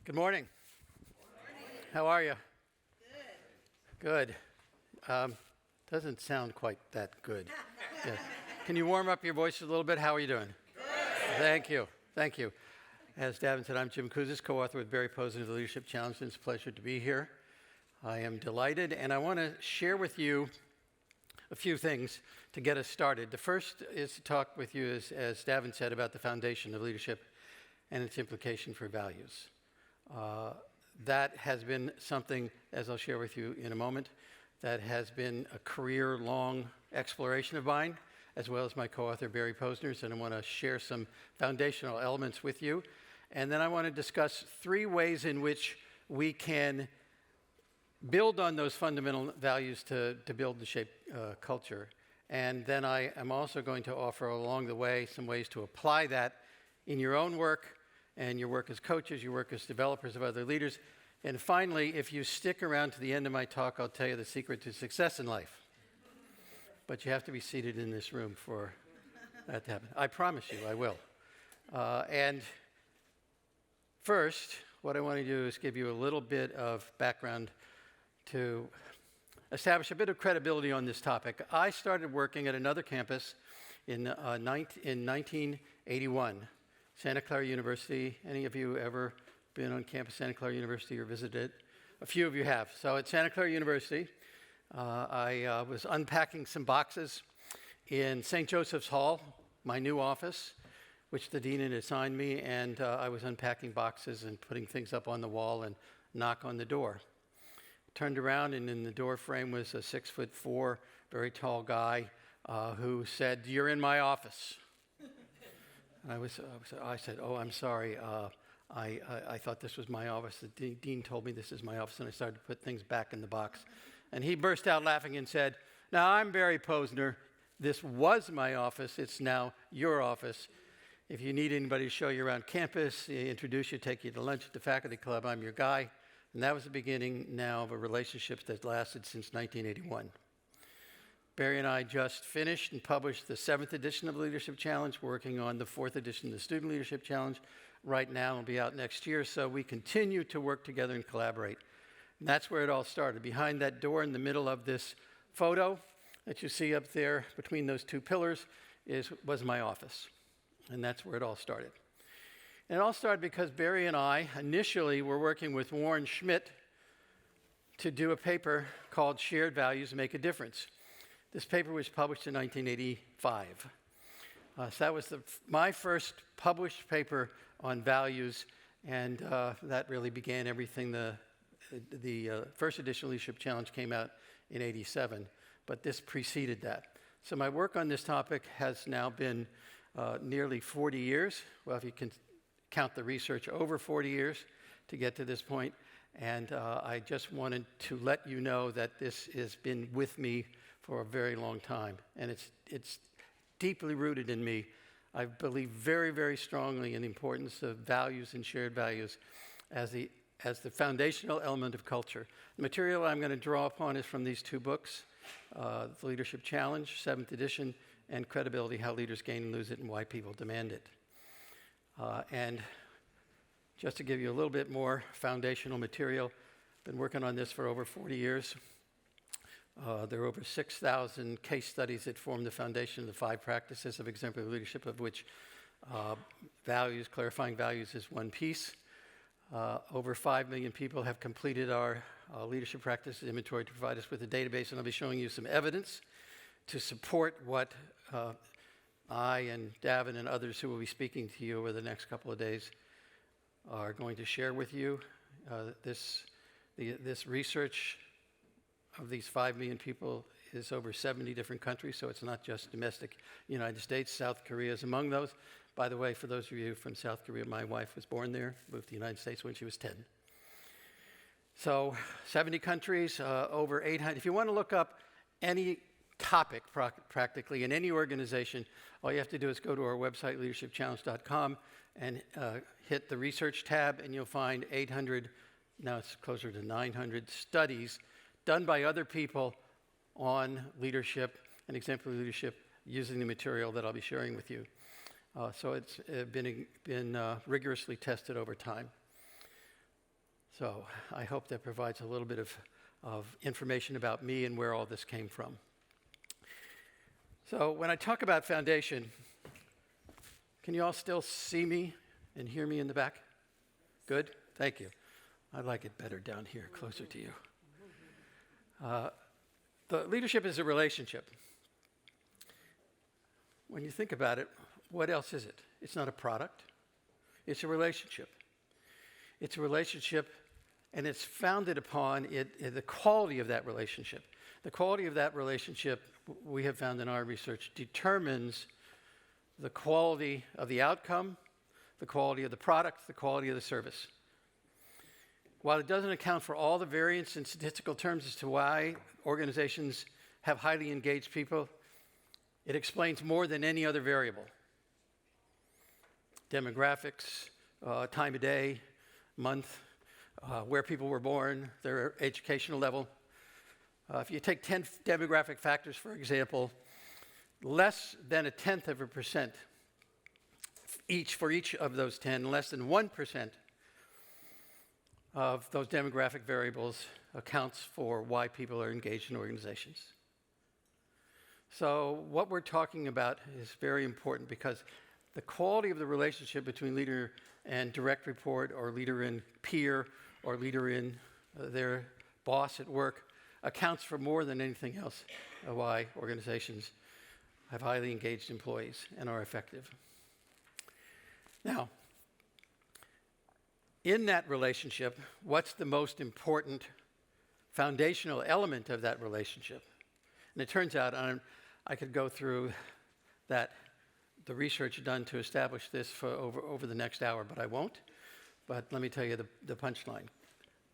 Good morning. How are you? Good. Doesn't sound quite that good. Yeah. Can you warm up your voice a little bit? How are you doing? Good. Thank you. Thank you. As Davin said, I'm Jim Kouzes, co-author with Barry Posner of the Leadership Challenge, and it's a pleasure to be here. I am delighted, and I want to share with you a few things to get us started. The first is to talk with you, as Davin said, about the foundation of leadership and its implication for values. That has been something, as I'll share with you in a moment, that has been a career-long exploration of mine, as well as my co-author Barry Posner's, and I want to share some foundational elements with you. And then I want to discuss three ways in which we can build on those fundamental values to build and shape culture. And then I am also going to offer along the way some ways to apply that in your own work and your work as coaches, your work as developers of other leaders. And finally, if you stick around to the end of my talk, I'll tell you the secret to success in life. But you have to be seated in this room for that to happen. I promise you, I will. And first, what I want to do is give you a little bit of background to establish a bit of credibility on this topic. I started working at another campus in 1981. Santa Clara University. Any of you ever been on campus Santa Clara University or visited it? A few of you have. So at Santa Clara University, I was unpacking some boxes in St. Joseph's Hall, my new office, which the dean had assigned me, and I was unpacking boxes and putting things up on the wall and knock on the door. Turned around, and in the door frame was a 6'4", very tall guy who said, "You're in my office." I said, "Oh, I'm sorry. I thought this was my office. The dean told me this is my office," and I started to put things back in the box. And he burst out laughing and said, "Now, I'm Barry Posner. This was my office. It's now your office. If you need anybody to show you around campus, introduce you, take you to lunch at the faculty club, I'm your guy." And that was the beginning now of a relationship that lasted since 1981. Barry and I just finished and published the 7th edition of the Leadership Challenge, working on the 4th edition of the Student Leadership Challenge. Right now, it'll be out next year, so we continue to work together and collaborate. And that's where it all started. Behind that door in the middle of this photo that you see up there between those two pillars was my office. And that's where it all started. And it all started because Barry and I initially were working with Warren Schmidt to do a paper called Shared Values Make a Difference. This paper was published in 1985. So that was my first published paper on values, and that really began everything. The first edition of Leadership Challenge came out in 87, but this preceded that. So my work on this topic has now been nearly 40 years. Well, if you can count the research, over 40 years to get to this point. And I just wanted to let you know that this has been with me for a very long time, and it's deeply rooted in me. I believe very, very strongly in the importance of values and shared values as the foundational element of culture. The material I'm going to draw upon is from these two books, The Leadership Challenge, 7th edition, and Credibility: How Leaders Gain and Lose It and Why People Demand It. And just to give you a little bit more foundational material, been working on this for over 40 years. There are over 6,000 case studies that form the foundation of the 5 practices of exemplary leadership, of which clarifying values is one piece. Over 5 million people have completed our leadership practices inventory to provide us with a database, and I'll be showing you some evidence to support what I and Davin and others who will be speaking to you over the next couple of days are going to share with you. This research of these 5 million people is over 70 different countries, so it's not just domestic United States. South Korea is among those. By the way, for those of you from South Korea, my wife was born there, moved to the United States when she was 10. So 70 countries, over 800. If you want to look up any topic practically in any organization, all you have to do is go to our website, leadershipchallenge.com, and hit the research tab, and you'll find 800, now it's closer to 900 studies done by other people on leadership and exemplary leadership using the material that I'll be sharing with you. So it's been rigorously tested over time. So I hope that provides a little bit of information about me and where all this came from. So when I talk about foundation, can you all still see me and hear me in the back? Good? Thank you. I like it better down here, closer to you. The leadership is a relationship. When you think about it, what else is it? It's not a product. It's a relationship. It's a relationship, and it's founded upon the quality of that relationship. The quality of that relationship, we have found in our research, determines the quality of the outcome, the quality of the product, the quality of the service. While it doesn't account for all the variance in statistical terms as to why organizations have highly engaged people, it explains more than any other variable. Demographics, time of day, month, where people were born, their educational level. If you take 10 demographic factors, for example, less than 0.1% for each of those 10, less than 1% of those demographic variables accounts for why people are engaged in organizations. So what we're talking about is very important because the quality of the relationship between leader and direct report, or leader and peer, or leader in their boss at work accounts for more than anything else why organizations have highly engaged employees and are effective. Now, in that relationship, what's the most important foundational element of that relationship? And it turns out, I could go through that, the research done to establish this for over the next hour, but I won't. But let me tell you the punchline.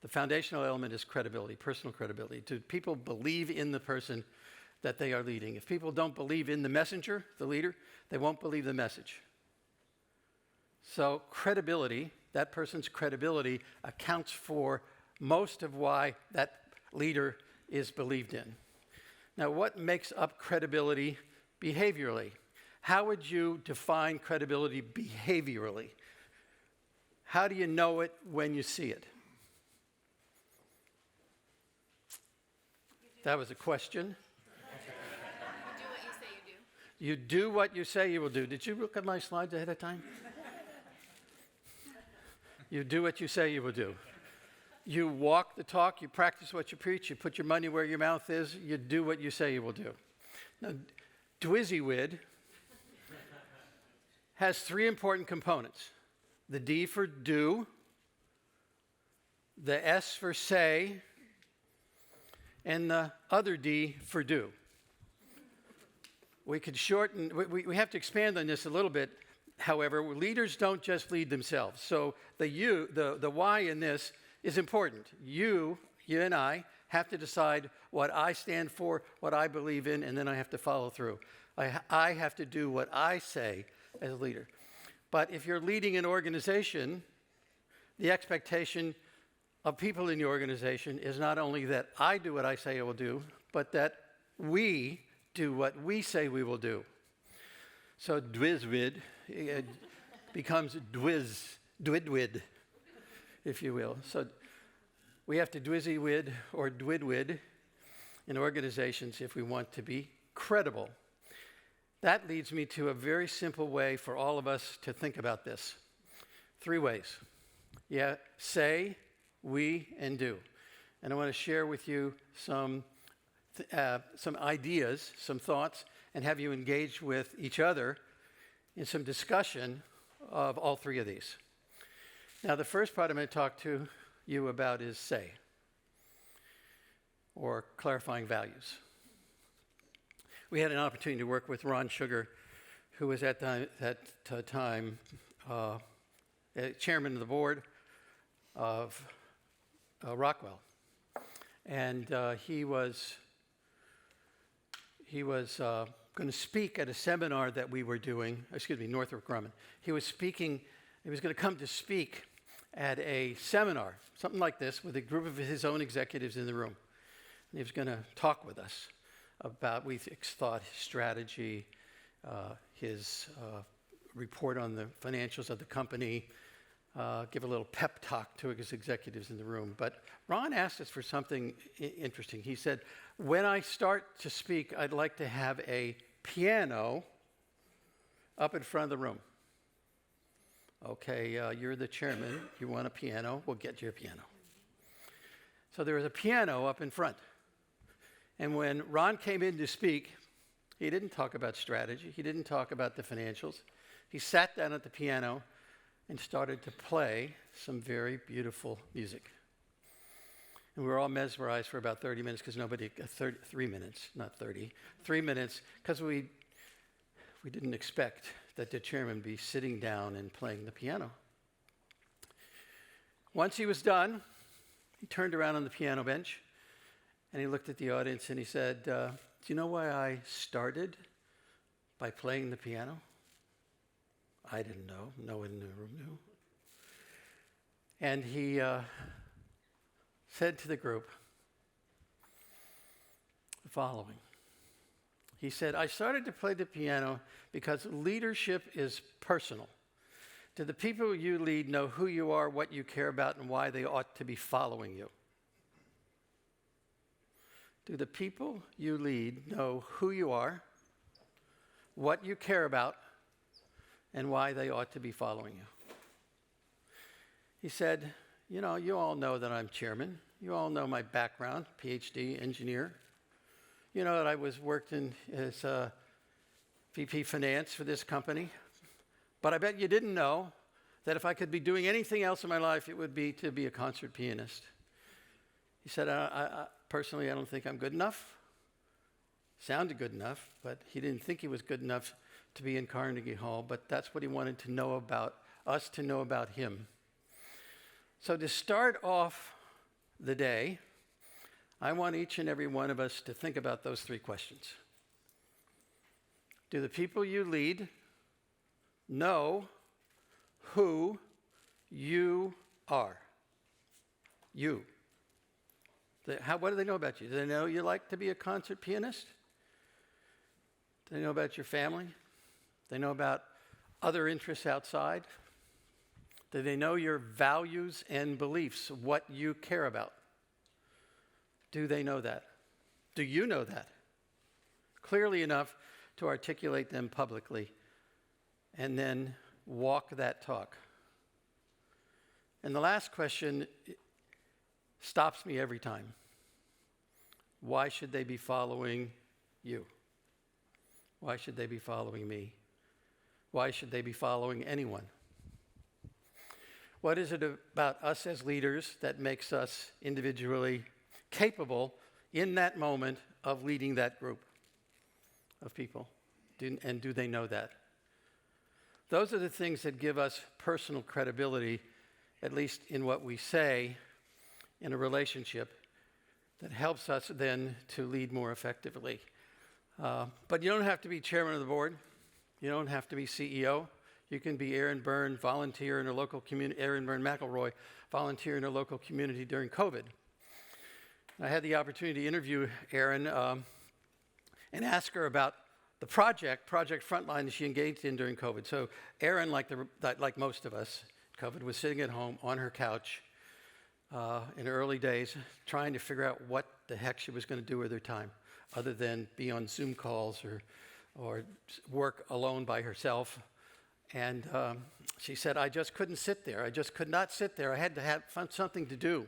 The foundational element is credibility, personal credibility. Do people believe in the person that they are leading? If people don't believe in the messenger, the leader, they won't believe the message. So credibility, that person's credibility, accounts for most of why that leader is believed in. Now, what makes up credibility behaviorally? How would you define credibility behaviorally? How do you know it when you see it? That was a question. You do what you say you will do. Did you look at my slides ahead of time? You do what you say you will do. You walk the talk, you practice what you preach, you put your money where your mouth is, you do what you say you will do. Now, DWISWID has three important components. The D for do, the S for say, and the other D for do. We could shorten, we have to expand on this a little bit. However, leaders don't just lead themselves. So the Y in this is important. You and I have to decide what I stand for, what I believe in, and then I have to follow through. I have to do what I say as a leader. But if you're leading an organization, the expectation of people in the organization is not only that I do what I say I will do, but that we do what we say we will do. So DWISWID becomes DWIDWID, if you will. So we have to DWISWID or DWIDWID in organizations if we want to be credible. That leads me to a very simple way for all of us to think about this. 3 ways. Yeah, say, we, and do. And I want to share with you some ideas, some thoughts, and have you engage with each other in some discussion of all 3 of these. Now, the first part I'm going to talk to you about is say, or clarifying values. We had an opportunity to work with Ron Sugar, who was at that time chairman of the board of Rockwell. And he was going to speak at a seminar that we were doing, Northrop Grumman. He was going to come to speak at a seminar, something like this, with a group of his own executives in the room. And he was going to talk with us about, we thought, his strategy, his report on the financials of the company, give a little pep talk to his executives in the room. But Ron asked us for something interesting. He said, when I start to speak, I'd like to have a piano up in front of the room. Okay, you're the chairman. You want a piano? We'll get you a piano. So there was a piano up in front. And when Ron came in to speak, he didn't talk about strategy. He didn't talk about the financials. He sat down at the piano and started to play some very beautiful music. And we were all mesmerized for about 30 minutes because 3 minutes, not 30, 3 minutes, because we didn't expect that the chairman would be sitting down and playing the piano. Once he was done, he turned around on the piano bench and he looked at the audience and he said, do you know why I started by playing the piano? I didn't know. No one in the room knew. And he said to the group the following. He said, I started to play the piano because leadership is personal. Do the people you lead know who you are, what you care about, and why they ought to be following you? Do the people you lead know who you are, what you care about, and why they ought to be following you? He said, you know, you all know that I'm chairman. You all know my background, PhD, engineer. You know that I worked as VP Finance for this company. But I bet you didn't know that if I could be doing anything else in my life, it would be to be a concert pianist. He said, personally, I don't think I'm good enough. Sounded good enough, but he didn't think he was good enough to be in Carnegie Hall, but that's what he wanted to know about us, to know about him. So to start off the day, I want each and every one of us to think about those 3 questions. Do the people you lead know who you are? You. What do they know about you? Do they know you like to be a concert pianist? Do they know about your family? Do they know about other interests outside? Do they know your values and beliefs, what you care about? Do they know that? Do you know that? Clearly enough to articulate them publicly and then walk that talk. And the last question stops me every time. Why should they be following you? Why should they be following me? Why should they be following anyone? What is it about us as leaders that makes us individually capable in that moment of leading that group of people? And do they know that? Those are the things that give us personal credibility, at least in what we say in a relationship, that helps us then to lead more effectively. But you don't have to be chairman of the board. You don't have to be CEO. You can be Aaron Byrne, volunteer in a local community, Aaron Byrne McElroy, volunteer in a local community during COVID. I had the opportunity to interview Aaron and ask her about the Project Frontline that she engaged in during COVID. So Aaron, like most of us, COVID, was sitting at home on her couch in the early days trying to figure out what the heck she was going to do with her time other than be on Zoom calls or work alone by herself. And she said, I just couldn't sit there. I just could not sit there. I had to find something to do.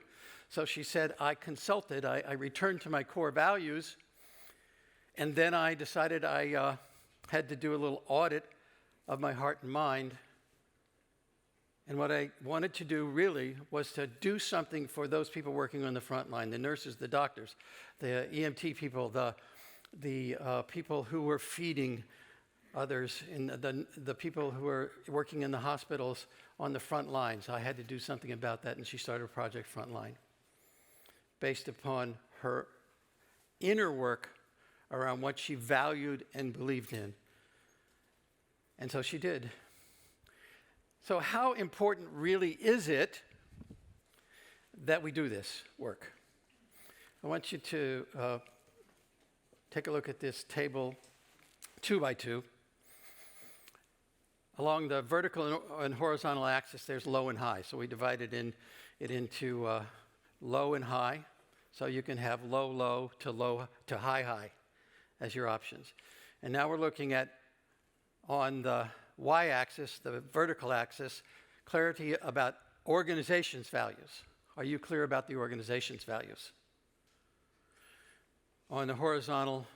So she said, I consulted. I returned to my core values. And then I decided I had to do a little audit of my heart and mind. And what I wanted to do really was to do something for those people working on the front line, the nurses, the doctors, the EMT people, the people who were feeding others, and the people who were working in the hospitals on the front lines. I had to do something about that, and she started Project Frontline based upon her inner work around what she valued and believed in. And so she did. So how important really is it that we do this work? I want you to take a look at this table 2 by 2. Along the vertical and horizontal axis, there's low and high. So we divided it into low and high. So you can have low, low to high, high as your options. And now we're looking at, on the y-axis, the vertical axis, clarity about organization's values. Are you clear about the organization's values? On the horizontal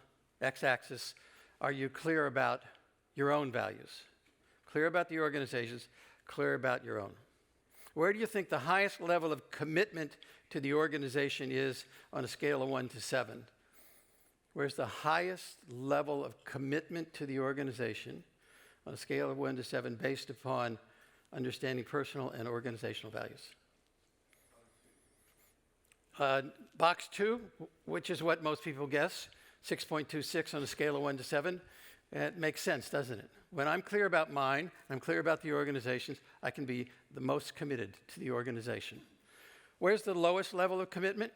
x-axis, are you clear about your own values? Clear about the organizations, clear about your own. Where do you think the highest level of commitment to the organization is on a scale of 1 to 7? Where's the highest level of commitment to the organization on a scale of 1 to 7 based upon understanding personal and organizational values? Box 2, which is what most people guess, 6.26 on a scale of 1 to 7. It makes sense, doesn't it? When I'm clear about mine, I'm clear about the organizations, I can be the most committed to the organization. Where's the lowest level of commitment?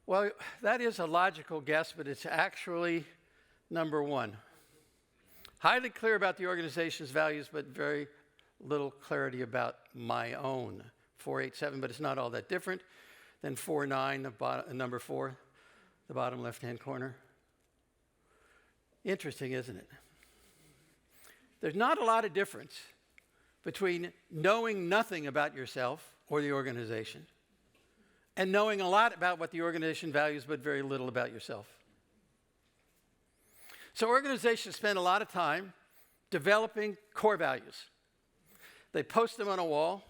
Well, that is a logical guess, but it's actually number 1. Highly clear about the organization's values, but very little clarity about my own. 487, but it's not all that different than 49, number 4, the bottom left-hand corner. Interesting, isn't it? There's not a lot of difference between knowing nothing about yourself or the organization and knowing a lot about what the organization values but very little about yourself. So organizations spend a lot of time developing core values. They post them on a wall.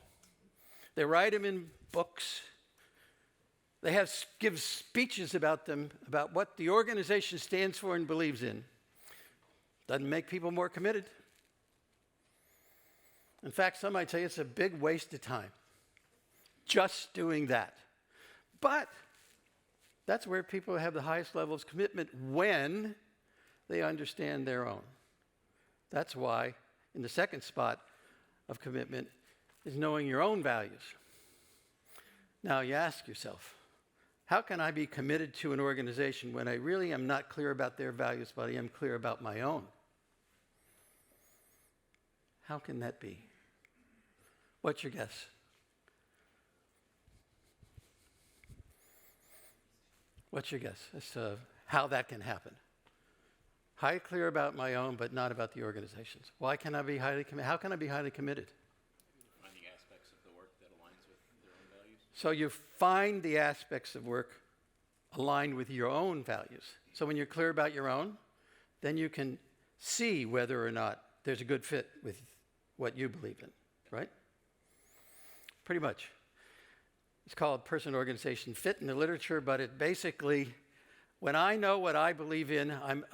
They write them in books. They give speeches about them, about what the organization stands for and believes in. Doesn't make people more committed. In fact, some might say it's a big waste of time just doing that. But that's where people have the highest level of commitment when they understand their own. That's why in the second spot of commitment is knowing your own values. Now you ask yourself, how can I be committed to an organization when I really am not clear about their values, but I am clear about my own? How can that be? What's your guess? What's your guess as to how that can happen? Highly clear about my own, but not about the organizations. Why can I be highly committed? How can I be highly committed? Finding aspects of the work that aligns with their own values. So you find the aspects of work aligned with your own values. So when you're clear about your own, then you can see whether or not there's a good fit with what you believe in, right? Pretty much. It's called person-organization fit in the literature, but it basically, when I know what I believe in, I'm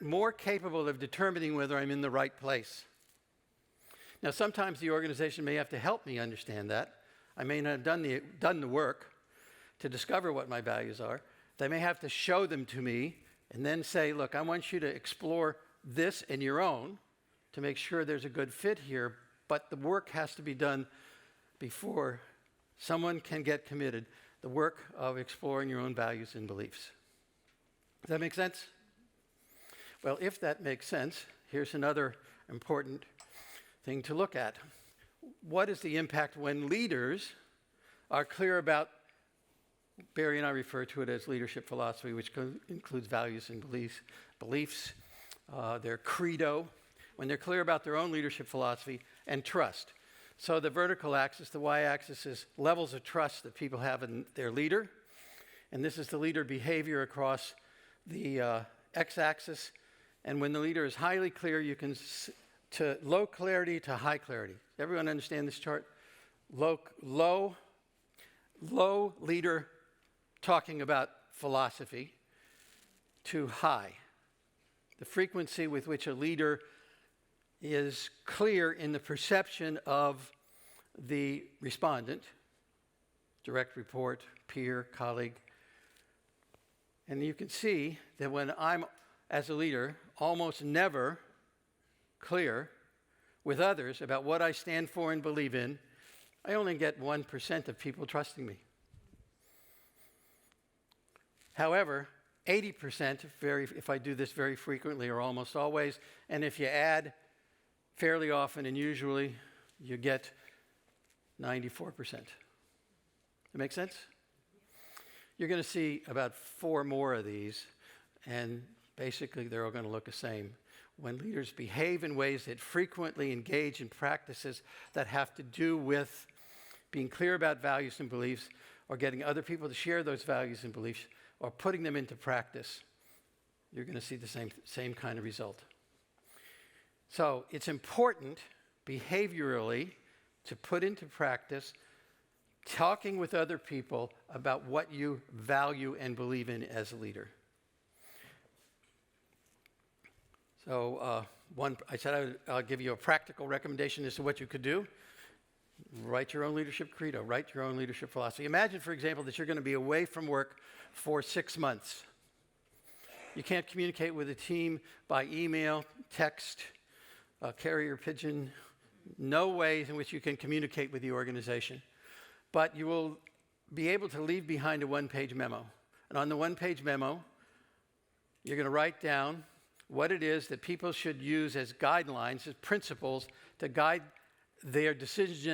more capable of determining whether I'm in the right place. Now, sometimes the organization may have to help me understand that. I may not have done the work to discover what my values are. They may have to show them to me and then say, look, I want you to explore this in your own to make sure there's a good fit here, but the work has to be done before someone can get committed, the work of exploring your own values and beliefs. Does that make sense? Well, if that makes sense, here's another important thing to look at. What is the impact when leaders are clear about, Barry and I refer to it as leadership philosophy, which includes values and beliefs, their credo, when they're clear about their own leadership philosophy and trust. So the vertical axis, the y-axis, is levels of trust that people have in their leader. And this is the leader behavior across the x-axis. And when the leader is highly clear, you can to low clarity to high clarity. Everyone understand this chart? Low leader talking about philosophy to high. The frequency with which a leader is clear in the perception of the respondent, direct report, peer, colleague. And you can see that when I'm, as a leader, almost never clear with others about what I stand for and believe in, I only get 1% of people trusting me. However, 80% if I do this very frequently or almost always. And if you add fairly often and usually, you get 94%. That make sense? You're going to see about 4 more of these, and basically they're all going to look the same. When leaders behave in ways that frequently engage in practices that have to do with being clear about values and beliefs, or getting other people to share those values and beliefs, or putting them into practice, you're going to see the same kind of result. So it's important behaviorally to put into practice talking with other people about what you value and believe in as a leader. So I said I'll give you a practical recommendation as to what you could do. Write your own leadership credo. Write your own leadership philosophy. Imagine, for example, that you're going to be away from work for 6 months. You can't communicate with a team by email, text, carrier pigeon. No ways in which you can communicate with the organization. But you will be able to leave behind a one-page memo. And on the one-page memo, you're going to write down what it is that people should use as guidelines, as principles, to guide their decisions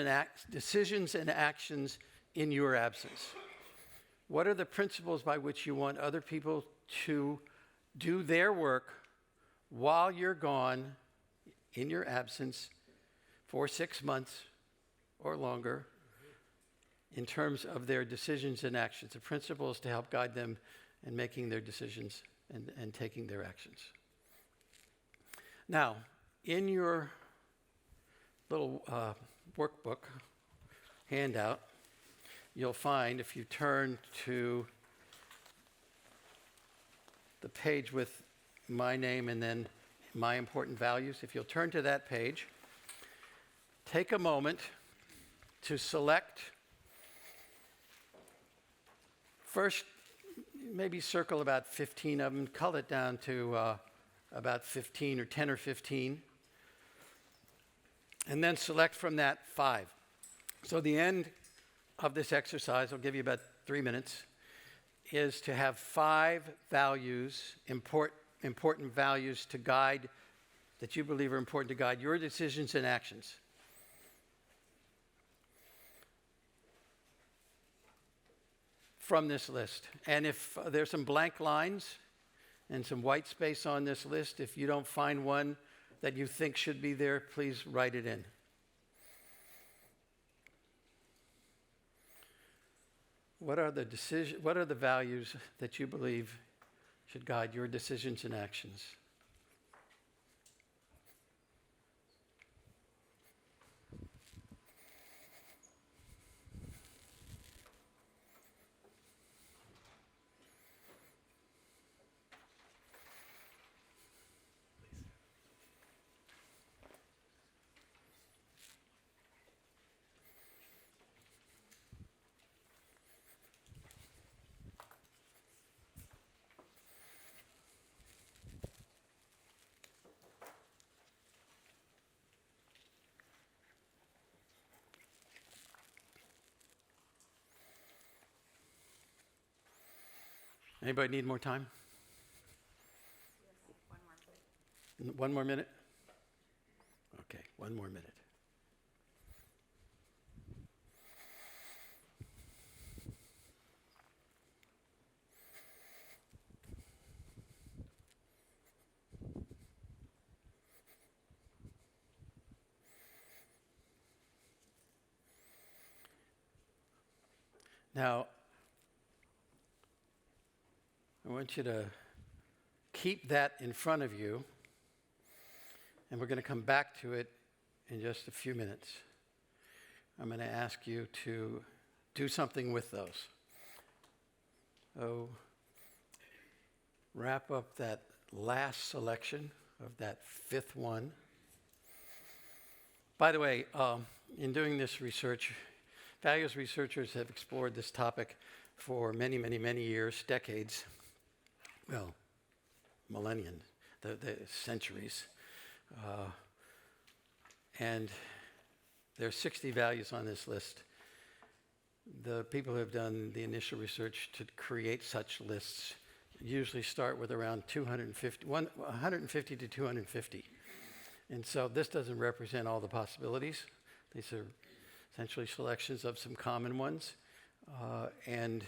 and actions in your absence. What are the principles by which you want other people to do their work while you're gone, in your absence, for 6 months or longer, in terms of their decisions and actions? The principles to help guide them in making their decisions and taking their actions. Now, in your little workbook handout, you'll find, if you turn to the page with my name and then my important values, if you'll turn to that page, take a moment to select, first, maybe circle about 15 of them, cull it down to about 15 or 10 or 15, and then select from that 5. So the end of this exercise, I'll give you about 3 minutes, is to have 5 values, important values to guide, that you believe are important to guide your decisions and actions. From this list. And if there's some blank lines and some white space on this list, if you don't find one that you think should be there, please write it in. What are the values that you believe should guide your decisions and actions? Anybody need more time? Yes, 1 more minute. 1 more minute? Okay, 1 more minute. Now, I want you to keep that in front of you, and we're going to come back to it in just a few minutes. I'm going to ask you to do something with those. So, wrap up that last selection of that 5th one. By the way, in doing this research, values researchers have explored this topic for many, many, many years, decades. Well, millennia, the centuries. And there are 60 values on this list. The people who have done the initial research to create such lists usually start with around 150 to 250. And so this doesn't represent all the possibilities. These are essentially selections of some common ones. And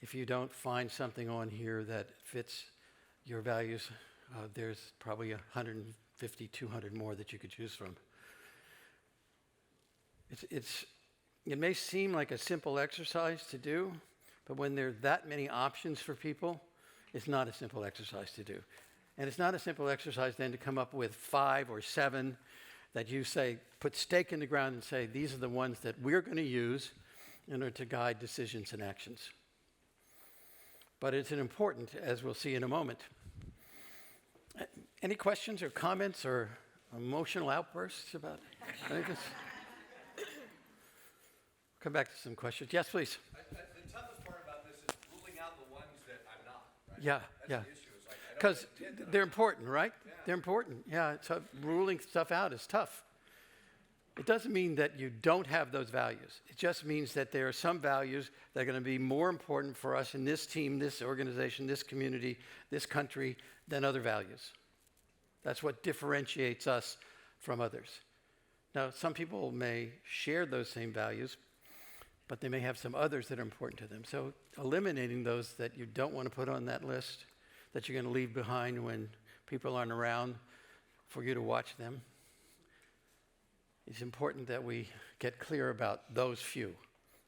if you don't find something on here that fits your values, there's probably 150, 200 more that you could choose from. It may seem like a simple exercise to do, but when there are that many options for people, it's not a simple exercise to do. And it's not a simple exercise then to come up with 5 or 7 that you say, put stake in the ground and say, these are the ones that we're going to use in order to guide decisions and actions. But it's an important, as we'll see in a moment. Any questions or comments or emotional outbursts about any of this? Come back to some questions. Yes, please. The toughest part about this is ruling out the ones that I'm not, right? Yeah, That's yeah. the issue. It's like, I don't Because intend to- they're important, right? Yeah. They're important. Yeah, so ruling stuff out is tough. It doesn't mean that you don't have those values. It just means that there are some values that are going to be more important for us in this team, this organization, this community, this country than other values. That's what differentiates us from others. Now, some people may share those same values, but they may have some others that are important to them. So eliminating those that you don't want to put on that list, that you're going to leave behind when people aren't around for you to watch them, it's important that we get clear about those few.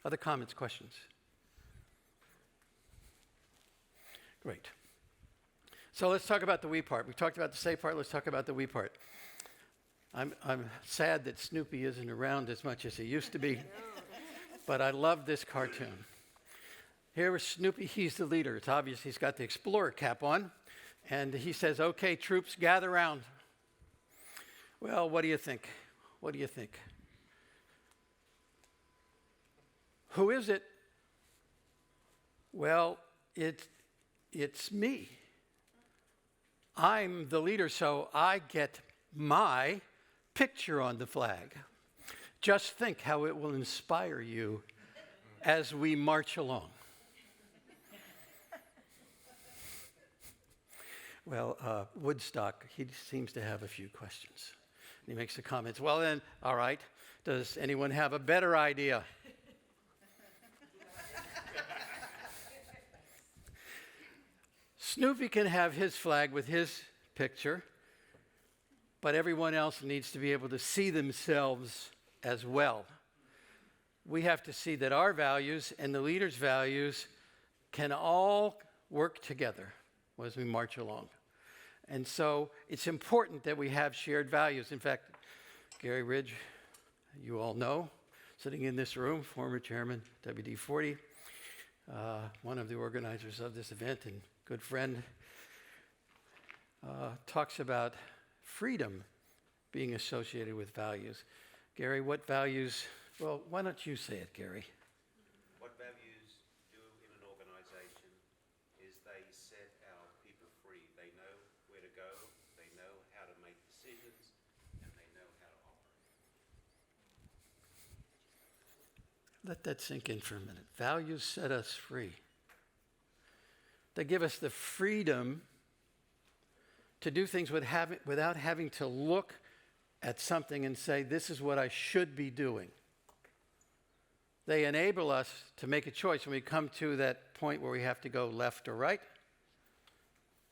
Other comments, questions? Great. So let's talk about the we part. We talked about the say part. Let's talk about the we part. I'm sad that Snoopy isn't around as much as he used to be, but I love this cartoon. Here is Snoopy. He's the leader. It's obvious he's got the explorer cap on, and he says, "Okay, troops, gather round." Well, what do you think? What do you think? Who is it? Well, it's me. I'm the leader, so I get my picture on the flag. Just think how it will inspire you as we march along. Well, Woodstock, he seems to have a few questions. He makes the comments, well then, all right, does anyone have a better idea? Snoopy can have his flag with his picture, but everyone else needs to be able to see themselves as well. We have to see that our values and the leader's values can all work together as we march along. And so it's important that we have shared values. In fact, Gary Ridge, you all know, sitting in this room, former chairman, WD-40, one of the organizers of this event and good friend, talks about freedom being associated with values. Gary, what values, well, why don't you say it, Gary? What values do in an organization is they set our people free. They know where to go, they know how to make decisions, and they know how to operate. Let that sink in for a minute. Values set us free. They give us the freedom to do things without having to look at something and say, this is what I should be doing. They enable us to make a choice when we come to that point where we have to go left or right,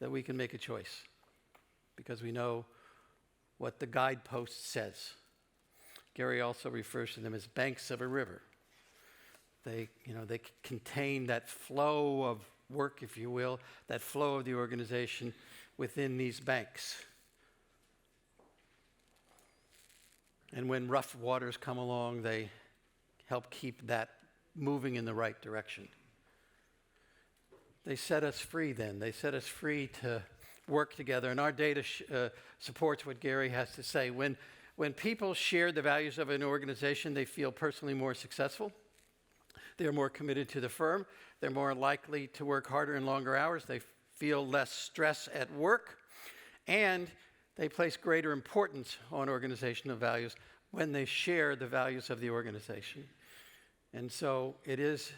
that we can make a choice because we know what the guidepost says. Gary also refers to them as banks of a river. They contain that flow of work, if you will, that flow of the organization within these banks. And when rough waters come along, they help keep that moving in the right direction. They set us free then. They set us free to work together. And our data supports what Gary has to say. When people share the values of an organization, they feel personally more successful. They're more committed to the firm. They're more likely to work harder and longer hours. They feel less stress at work. And they place greater importance on organizational values when they share the values of the organization. And so it is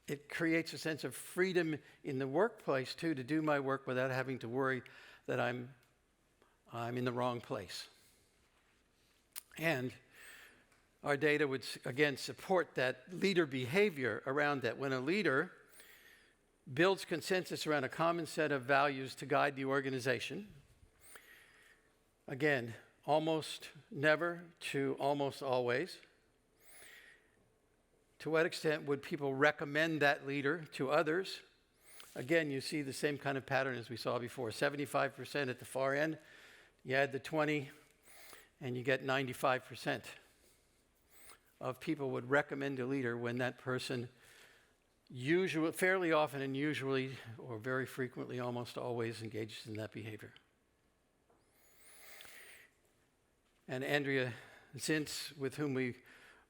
it creates a sense of freedom in the workplace, too, to do my work without having to worry that I'm in the wrong place. And our data would, again, support that leader behavior around that. When a leader builds consensus around a common set of values to guide the organization, again, almost never to almost always, to what extent would people recommend that leader to others? Again, you see the same kind of pattern as we saw before. 75% at the far end, you add the 20, and you get 95% of people would recommend a leader when that person fairly often and usually, or very frequently, almost always engages in that behavior. And Andrea Zintz, with whom we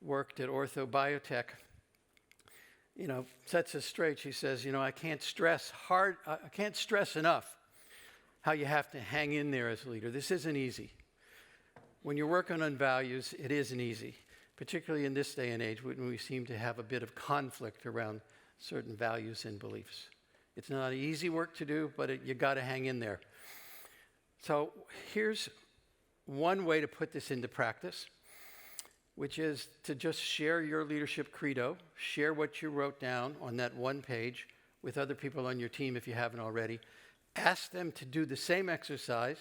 worked at Ortho Biotech, sets us straight. She says, I can't stress enough how you have to hang in there as a leader. This isn't easy. When you're working on values, it isn't easy, particularly in this day and age when we seem to have a bit of conflict around certain values and beliefs. It's not easy work to do, but you got to hang in there. So here's one way to put this into practice, which is to just share your leadership credo, share what you wrote down on that one page with other people on your team if you haven't already. Ask them to do the same exercise.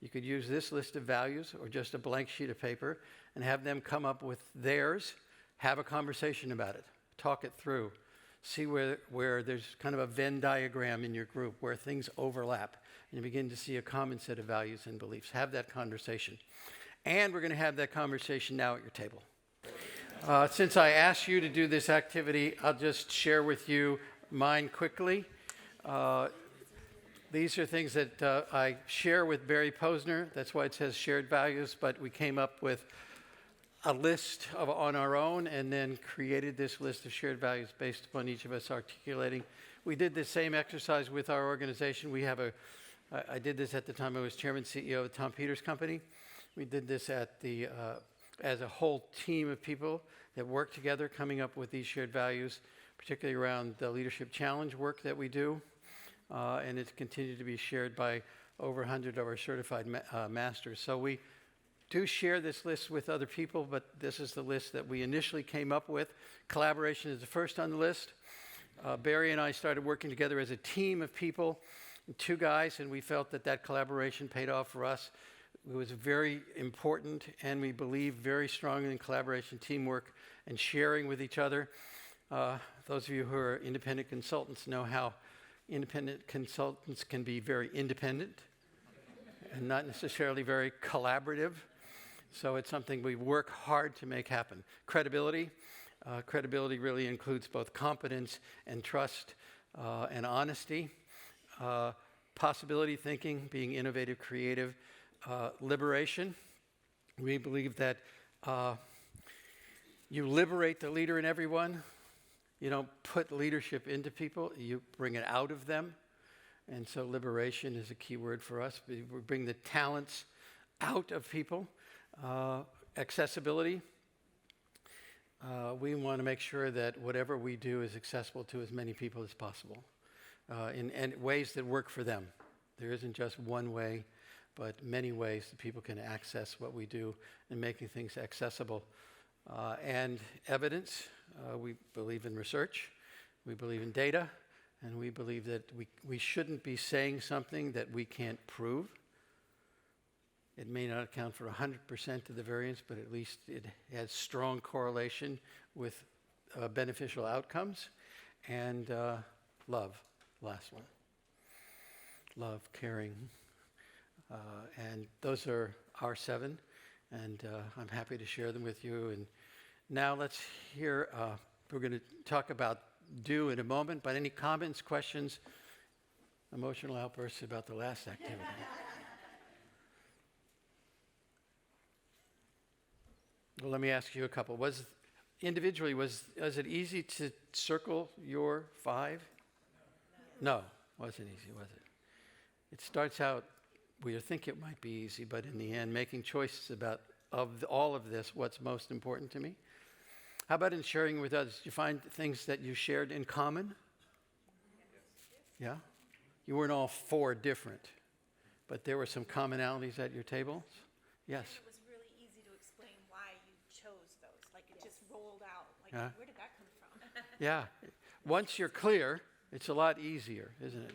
You could use this list of values or just a blank sheet of paper and have them come up with theirs, have a conversation about it, talk it through, see where there's kind of a Venn diagram in your group where things overlap, and you begin to see a common set of values and beliefs. Have that conversation. And we're going to have that conversation now at your table. Since I asked you to do this activity, I'll just share with you mine quickly. These are things that I share with Barry Posner. That's why it says shared values, but we came up with a list on our own and then created this list of shared values based upon each of us articulating. We did the same exercise with our organization. I did this at the time I was chairman CEO of the Tom Peters Company. We did this as a whole team of people that work together coming up with these shared values, particularly around the leadership challenge work that we do. And it's continued to be shared by over 100 of our certified masters. So we do share this list with other people, but this is the list that we initially came up with. Collaboration is the first on the list. Barry and I started working together as a team of people, two guys, and we felt that collaboration paid off for us. It was very important, and we believe very strongly in collaboration, teamwork, and sharing with each other. Those of you who are independent consultants know how independent consultants can be very independent and not necessarily very collaborative. So it's something we work hard to make happen. Credibility. Credibility really includes both competence and trust and honesty. Possibility thinking, being innovative, creative. Liberation. We believe that you liberate the leader in everyone. You don't put leadership into people, you bring it out of them. And so liberation is a key word for us. We bring the talents out of people. Accessibility. We want to make sure that whatever we do is accessible to as many people as possible in ways that work for them. There isn't just one way, but many ways that people can access what we do in making things accessible. And evidence. We believe in research, we believe in data, and we believe that we shouldn't be saying something that we can't prove. It may not account for 100% of the variance, but at least it has strong correlation with beneficial outcomes. And love, last one. Love, caring. And those are our 7, and I'm happy to share them with you. And now let's hear, we're going to talk about do in a moment, but any comments, questions, emotional outbursts about the last activity? Well, let me ask you a couple. Was it easy to circle your 5? No, wasn't easy, was it? It starts out, we think it might be easy, but in the end, making choices about all of this, what's most important to me. How about in sharing with others? Did you find things that you shared in common? Yeah? You weren't all four different, but there were some commonalities at your tables? Yes. And it was really easy to explain why you chose those. Like it just rolled out. Like, Yeah. where did that come from? Yeah. Once you're clear, it's a lot easier, isn't it?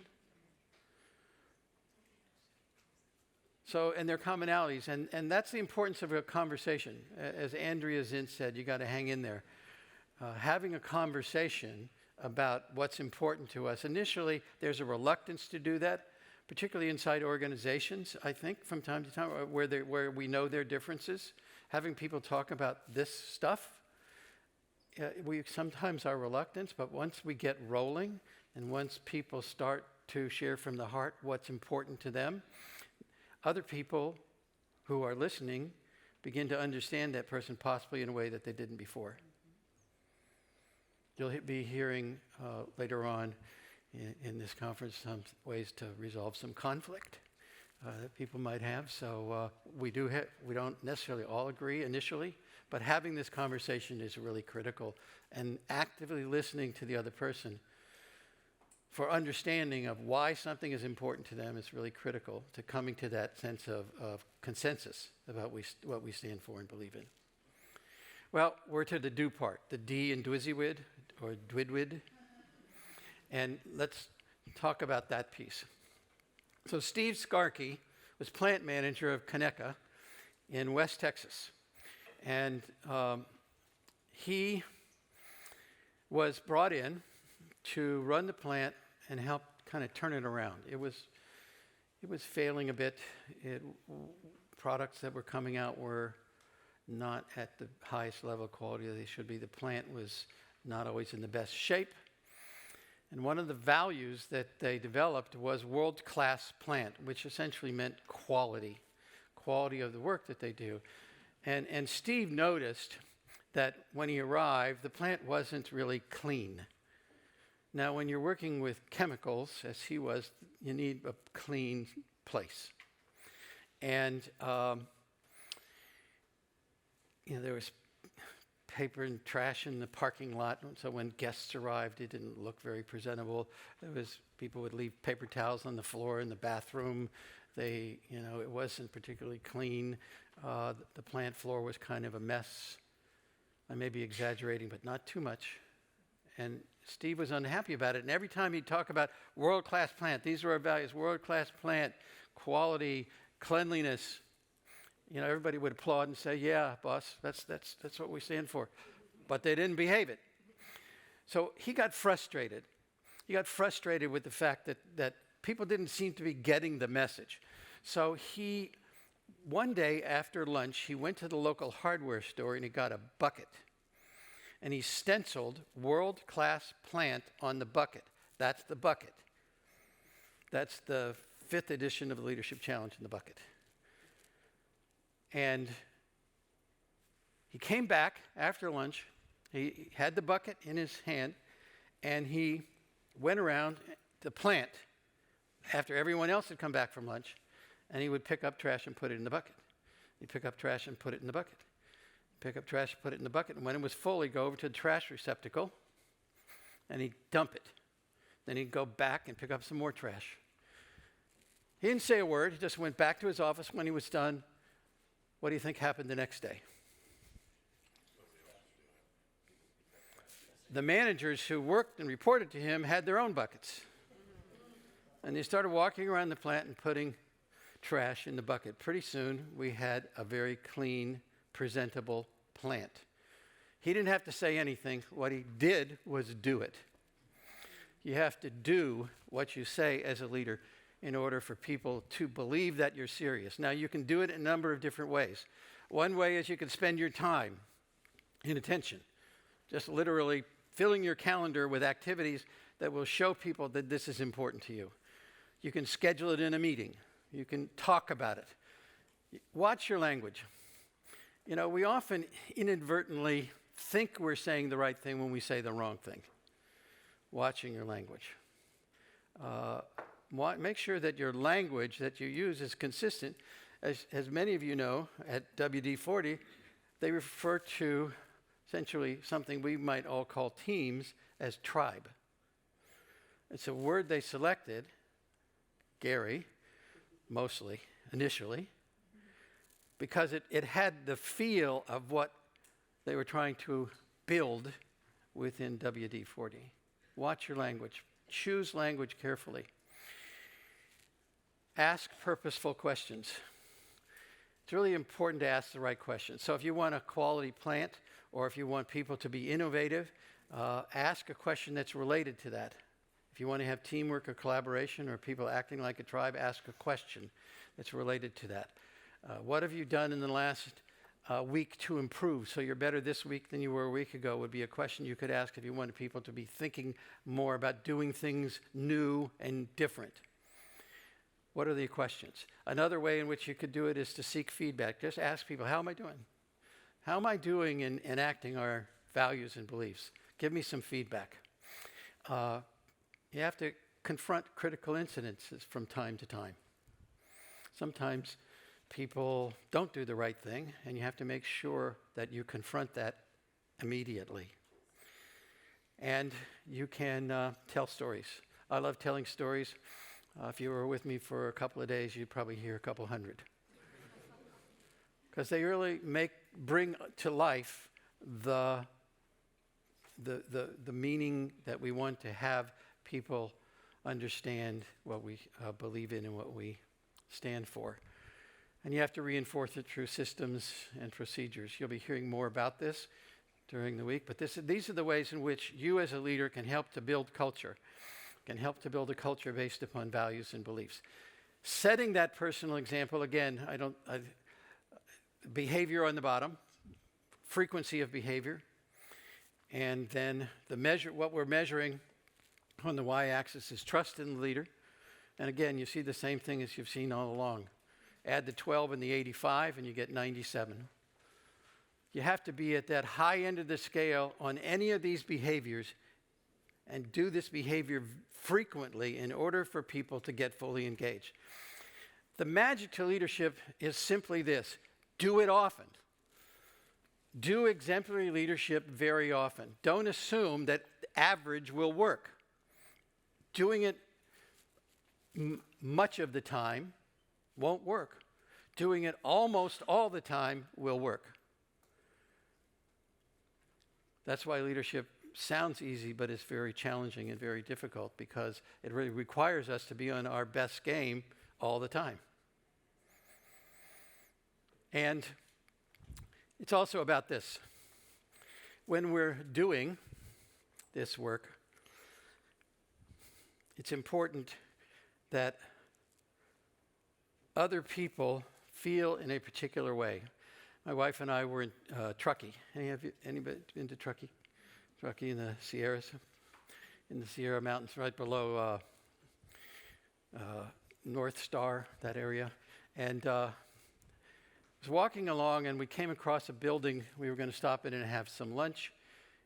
So, and there are commonalities, and that's the importance of a conversation. As Andrea Zinn said, you got to hang in there. Having a conversation about what's important to us. Initially, there's a reluctance to do that, particularly inside organizations, I think, from time to time, where we know there are differences. Having people talk about this stuff, we sometimes are reluctant, but once we get rolling, and once people start to share from the heart what's important to them, other people who are listening begin to understand that person possibly in a way that they didn't before. You'll be hearing later on in this conference some ways to resolve some conflict that people might have. So we don't necessarily all agree initially, but having this conversation is really critical, and actively listening to the other person for understanding of why something is important to them is really critical to coming to that sense of consensus about what we stand for and believe in. Well, we're to the do part, the D in Dwizzywid, or Dwidwid. And let's talk about that piece. So Steve Skarkey was plant manager of Conecuh in West Texas. And he was brought in to run the plant and help kind of turn it around. It was failing a bit. Products that were coming out were not at the highest level of quality that they should be. The plant was not always in the best shape. And one of the values that they developed was world-class plant, which essentially meant quality of the work that they do. And Steve noticed that when he arrived, the plant wasn't really clean. Now, when you're working with chemicals, as he was, you need a clean place. And there was paper and trash in the parking lot, so when guests arrived, it didn't look very presentable. People would leave paper towels on the floor in the bathroom. It wasn't particularly clean. The plant floor was kind of a mess. I may be exaggerating, but not too much. And Steve was unhappy about it. And every time he'd talk about world-class plant, these are our values: world-class plant, quality, cleanliness. Everybody would applaud and say, "Yeah, boss, that's what we stand for." But they didn't behave it. So he got frustrated. He got frustrated with the fact that people didn't seem to be getting the message. So one day after lunch, he went to the local hardware store and he got a bucket. And he stenciled world-class plant on the bucket. That's the bucket. That's the 5th edition of the Leadership Challenge in the bucket. And he came back after lunch. He had the bucket in his hand, and he went around the plant after everyone else had come back from lunch, and he would pick up trash and put it in the bucket. He'd pick up trash and put it in the bucket. Pick up trash, put it in the bucket, and when it was full, he'd go over to the trash receptacle, and he'd dump it. Then he'd go back and pick up some more trash. He didn't say a word. He just went back to his office. When he was done, what do you think happened the next day? The managers who worked and reported to him had their own buckets. And they started walking around the plant and putting trash in the bucket. Pretty soon, we had a very clean, presentable plant. He didn't have to say anything. What he did was do it. You have to do what you say as a leader in order for people to believe that you're serious. Now, you can do it in a number of different ways. One way is you can spend your time in attention, just literally filling your calendar with activities that will show people that this is important to you. You can schedule it in a meeting. You can talk about it. Watch your language. We often inadvertently think we're saying the right thing when we say the wrong thing. Watching your language. Make sure that your language that you use is consistent. As many of you know, at WD-40, they refer to essentially something we might all call teams as tribe. It's a word they selected, Gary, mostly, initially, because it had the feel of what they were trying to build within WD-40. Watch your language. Choose language carefully. Ask purposeful questions. It's really important to ask the right questions. So if you want a quality plant, or if you want people to be innovative, ask a question that's related to that. If you want to have teamwork or collaboration or people acting like a tribe, ask a question that's related to that. What have you done in the last week to improve so you're better this week than you were a week ago would be a question you could ask if you wanted people to be thinking more about doing things new and different. What are the questions? Another way in which you could do it is to seek feedback. Just ask people, how am I doing? How am I doing in enacting our values and beliefs? Give me some feedback. You have to confront critical incidences from time to time. Sometimes people don't do the right thing, and you have to make sure that you confront that immediately. And you can tell stories. I love telling stories. If you were with me for a couple of days, you'd probably hear a couple hundred. Because they really bring to life the meaning that we want to have people understand what we believe in and what we stand for. And you have to reinforce it through systems and procedures. You'll be hearing more about this during the week, but these are the ways in which you as a leader can help to build culture, can help to build a culture based upon values and beliefs. Setting that personal example, again, behavior on the bottom, frequency of behavior, and then what we're measuring on the y-axis is trust in the leader. And again, you see the same thing as you've seen all along. Add the 12 and the 85 and you get 97. You have to be at that high end of the scale on any of these behaviors and do this behavior frequently in order for people to get fully engaged. The magic to leadership is simply this: do it often. Do exemplary leadership very often. Don't assume that average will work. Doing it much of the time won't work. Doing it almost all the time will work. That's why leadership sounds easy, but it's very challenging and very difficult because it really requires us to be on our best game all the time. And it's also about this. When we're doing this work, it's important that other people feel in a particular way. My wife and I were in Truckee. Anybody been to Truckee? Truckee in the Sierras, in the Sierra Mountains, right below North Star, that area. And I was walking along, and we came across a building. We were going to stop in and have some lunch.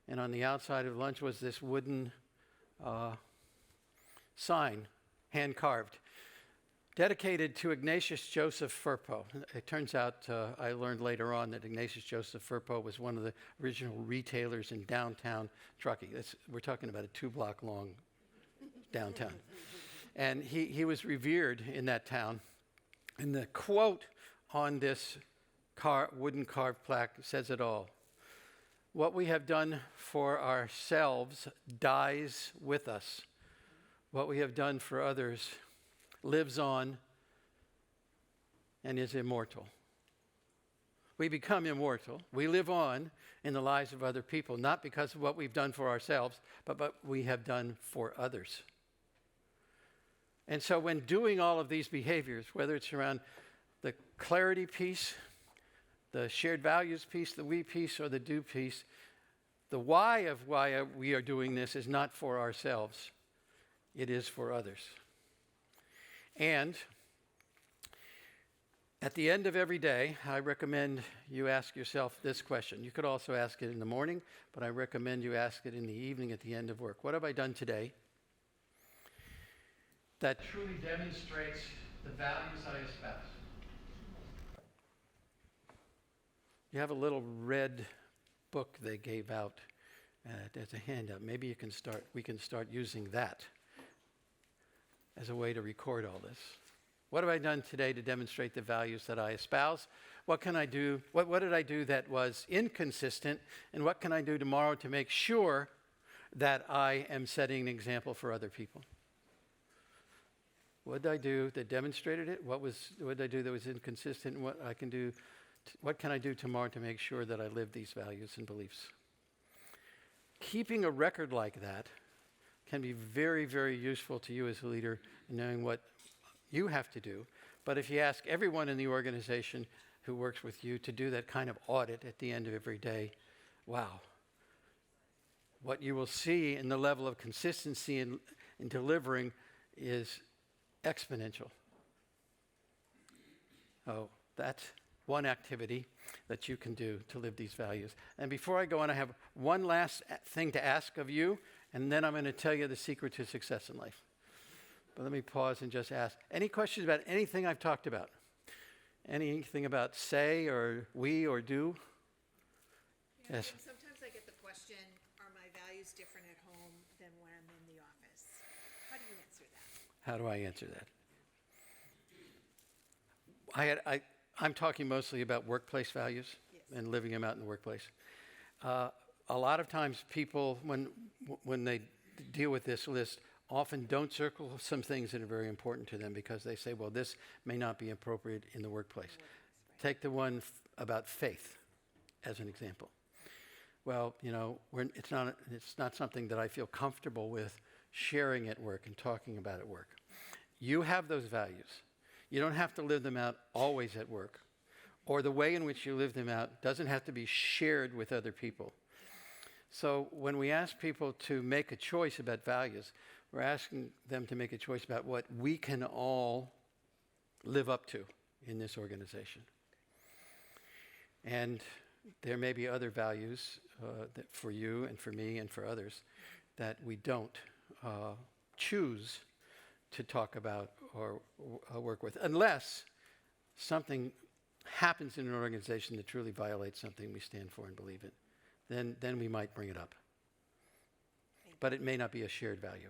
And on the outside of lunch was this wooden sign, hand-carved, dedicated to Ignatius Joseph Firpo. It turns out, I learned later on that Ignatius Joseph Firpo was one of the original retailers in downtown Truckee. We're talking about a 2-block long downtown. And he was revered in that town. And the quote on this wooden carved plaque says it all. What we have done for ourselves dies with us. What we have done for others lives on and is immortal. We become immortal. We live on in the lives of other people, not because of what we've done for ourselves, but what we have done for others. And so when doing all of these behaviors, whether it's around the clarity piece, the shared values piece, the we piece, or the do piece, the why of why we are doing this is not for ourselves. It is for others. And at the end of every day, I recommend you ask yourself this question. You could also ask it in the morning, but I recommend you ask it in the evening at the end of work. What have I done today that truly demonstrates the values I espouse? You have a little red book they gave out as a handout. Maybe we can start using that as a way to record all this. What have I done today to demonstrate the values that I espouse? What can I do? What did I do that was inconsistent? And what can I do tomorrow to make sure that I am setting an example for other people? What did I do that demonstrated it? What did I do that was inconsistent? And what can I do tomorrow to make sure that I live these values and beliefs? Keeping a record like that can be very, very useful to you as a leader in knowing what you have to do. But if you ask everyone in the organization who works with you to do that kind of audit at the end of every day, wow. What you will see in the level of consistency in delivering is exponential. Oh, that's one activity that you can do to live these values. And before I go on, I have one last thing to ask of you, and then I'm going to tell you the secret to success in life. But let me pause and just ask, any questions about anything I've talked about? Anything about say or we or do? Yeah, Yes. and sometimes I get the question, are my values different at home than when I'm in the office? How do you answer that? How do I answer that? I'm talking mostly about workplace values Yes. and living them out in the workplace. A lot of times people, when they deal with this list, often don't circle some things that are very important to them because they say, well, this may not be appropriate in the workplace. Take the one about faith as an example. Well, you know, it's not something that I feel comfortable with sharing at work and talking about at work. You have those values. You don't have to live them out always at work, or the way in which you live them out doesn't have to be shared with other people. So when we ask people to make a choice about values, we're asking them to make a choice about what we can all live up to in this organization. And there may be other values that for you and for me and for others that we don't choose to talk about or work with, unless something happens in an organization that truly violates something we stand for and believe in. Then we might bring it up. But it may not be a shared value.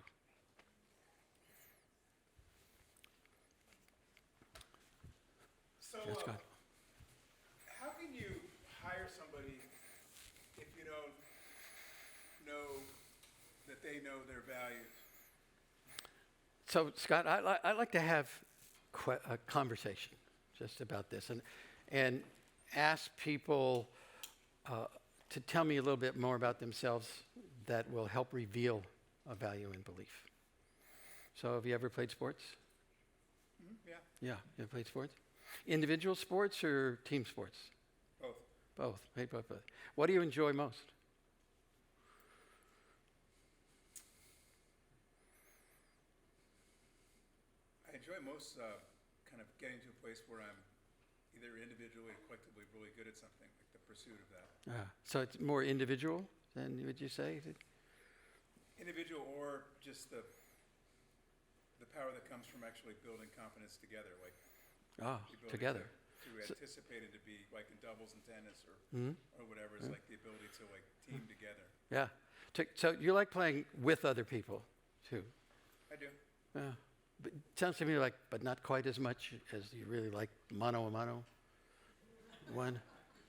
So, Yes, go ahead. how can you hire somebody if you don't know that they know their values? So, Scott, I like to have a conversation just about this and ask people to tell me a little bit more about themselves that will help reveal a value and belief. So have you ever played sports? Yeah, Yeah, you ever played sports? Individual sports or team sports? both. Both. Played both. What do you enjoy most? I enjoy most kind of getting to a place where I'm either individually or collectively really good at something, like the pursuit of that. So it's more individual than would you say? Individual or just the power that comes from actually building confidence together, like Ah, the ability together. to anticipate it to be like in doubles and tennis or Mhm. or whatever. It's like the ability to like team together. Yeah. So you like playing with other people too? I do. Yeah. But it sounds to me like, but not quite as much as you really like mano a mano one.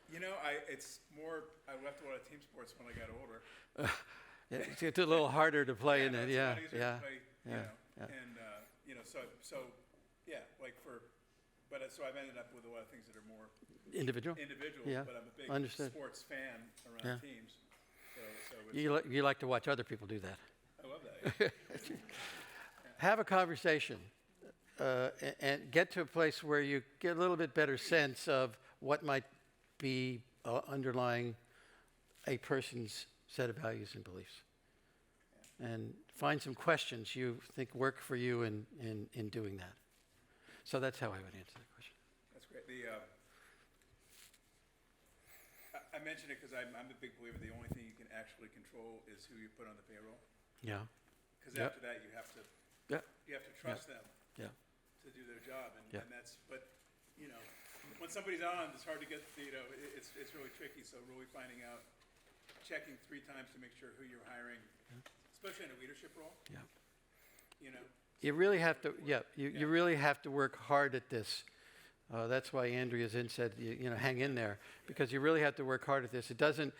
You know, it's more. I left a lot of team sports when I got older. Yeah, it's a little harder to play in no, it. it's a Yeah, lot easier yeah, to play, yeah, you know, yeah. and you know, so yeah, like so I've ended up with a lot of things that are more Individual. individual. Yeah, But I'm a big understood. sports fan around Yeah. teams. So it's, You like to watch other people do that. I love that. Yeah. Have a conversation and get to a place where you get a little bit better sense of what might be underlying a person's set of values and beliefs. And find some questions you think work for you in doing that. So that's how I would answer that question. That's great. I mention it because I'm a big believer the only thing you can actually control is who you put on the payroll. Yeah. Because Yep. after that, you have to Yeah. trust them Yeah. to do their job, and, Yeah. and that's. But you know, when somebody's on, it's hard to get. It's really tricky. So really finding out checking 3 times to make sure who you're hiring, especially in a leadership role, Yeah. you know? You really have to, you really have to work hard at this. That's why Andrea's in said, hang in there, because you really have to work hard at this. It doesn't,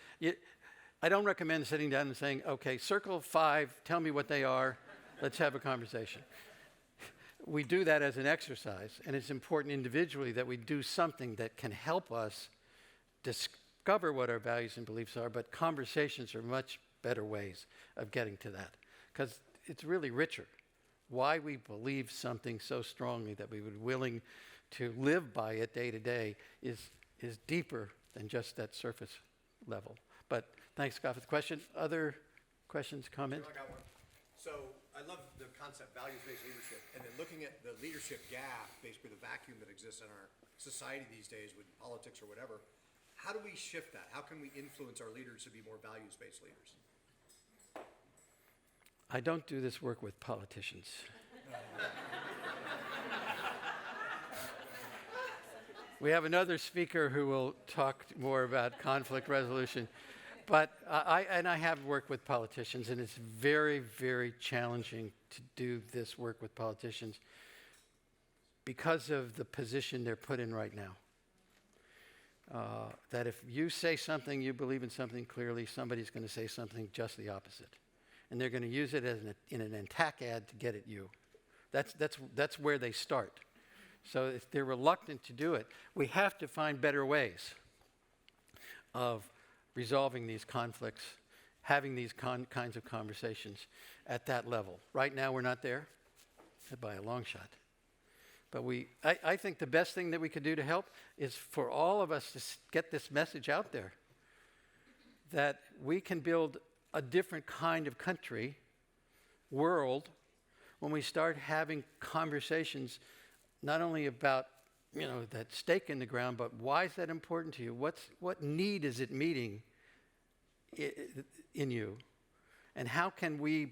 I don't recommend sitting down and saying, okay, circle 5, tell me what they are, let's have a conversation. We do that as an exercise, and it's important individually that we do something that can help us discover what our values and beliefs are, but conversations are much better ways of getting to that, because it's really richer. Why we believe something so strongly that we would be willing to live by it day to day is deeper than just that surface level. But thanks, Scott, for the question. Other questions, comments? I got one. So I love the concept values-based leadership, and then looking at the leadership gap, basically the vacuum that exists in our society these days with politics or whatever. How do we shift that? How can we influence our leaders to be more values-based leaders? I don't do this work with politicians. We have another speaker who will talk more about conflict resolution. But I have worked with politicians, and it's very, very challenging to do this work with politicians because of the position they're put in right now. That if you say something, you believe in something clearly, somebody's going to say something just the opposite. And they're going to use it as in an attack ad to get at you. That's where they start. So if they're reluctant to do it, we have to find better ways of resolving these conflicts, having these kinds of conversations at that level. Right now, we're not there by a long shot. But I think the best thing that we could do to help is for all of us to get this message out there that we can build a different kind of country, world, when we start having conversations not only about that stake in the ground, but why is that important to you? What need is it meeting in you? And how can we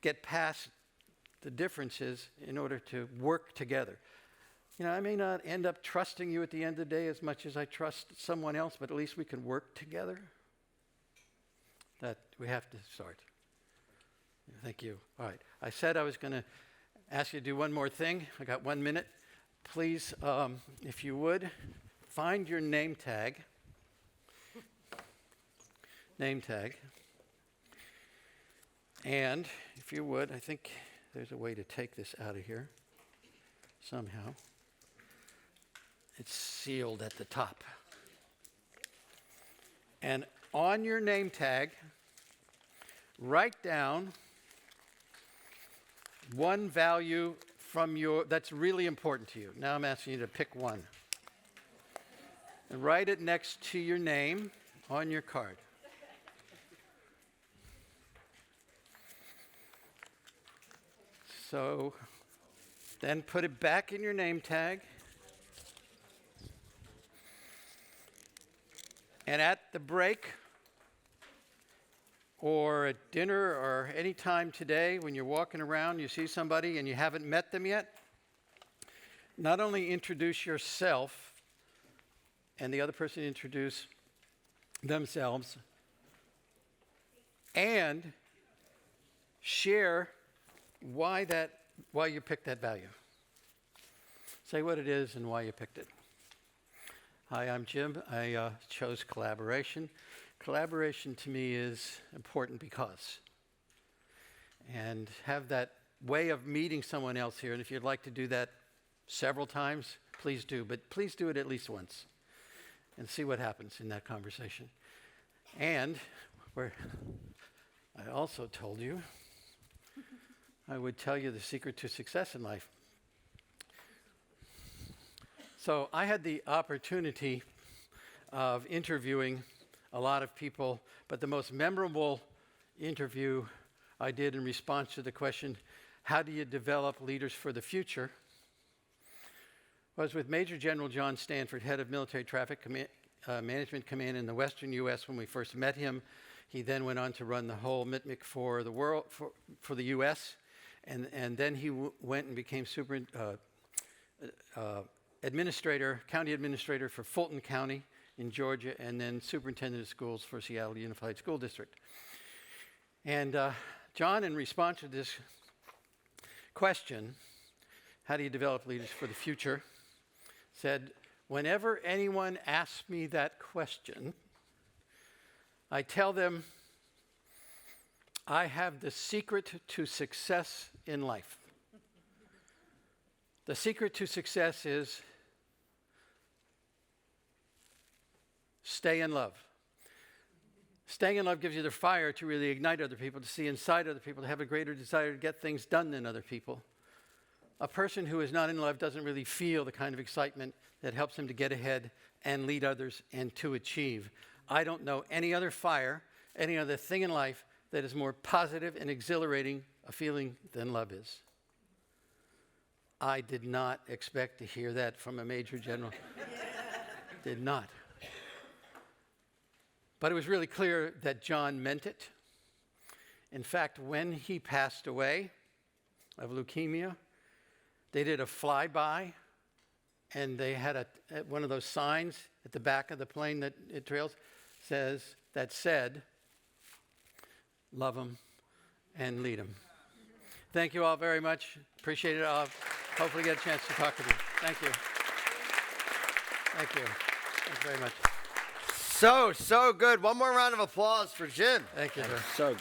get past the differences in order to work together? I may not end up trusting you at the end of the day as much as I trust someone else, but at least we can work together. That we have to start. Thank you. All right. I said I was going to ask you to do one more thing. I got 1 minute. Please, if you would, find your name tag. Name tag. And if you would, I think there's a way to take this out of here somehow. It's sealed at the top. And on your name tag, write down one value that's really important to you. Now I'm asking you to pick one. And write it next to your name on your card. So then put it back in your name tag. And at the break, or at dinner, or any time today when you're walking around, you see somebody and you haven't met them yet, not only introduce yourself and the other person introduce themselves, and share why you picked that value. Say what it is and why you picked it. Hi, I'm Jim. I chose collaboration. Collaboration to me is important because. And have that way of meeting someone else here. And if you'd like to do that several times, please do. But please do it at least once and see what happens in that conversation. And where I also told you, I would tell you the secret to success in life. So I had the opportunity of interviewing a lot of people, but the most memorable interview I did in response to the question, how do you develop leaders for the future, was with Major General John Stanford, head of Military Traffic Management Command in the Western U.S. when we first met him. He then went on to run the whole MITMIC for the world, for the U.S., and then he went and became county administrator for Fulton County in Georgia, and then superintendent of schools for Seattle Unified School District. And John, in response to this question, how do you develop leaders for the future, said, whenever anyone asks me that question, I tell them I have the secret to success in life. The secret to success is stay in love. Staying in love gives you the fire to really ignite other people, to see inside other people, to have a greater desire to get things done than other people. A person who is not in love doesn't really feel the kind of excitement that helps him to get ahead and lead others and to achieve. I don't know any other fire, any other thing in life that is more positive and exhilarating a feeling than love is. I did not expect to hear that from a major general. Did not. But it was really clear that John meant it. In fact, when he passed away of leukemia, they did a flyby, and they had one of those signs at the back of the plane that it trails that said, love him and lead him. Thank you all very much. Appreciate it. I'll hopefully get a chance to talk with you. Thank you. Thank you. Thank you very much. So good. One more round of applause for Jim. Thank you, sir. So good.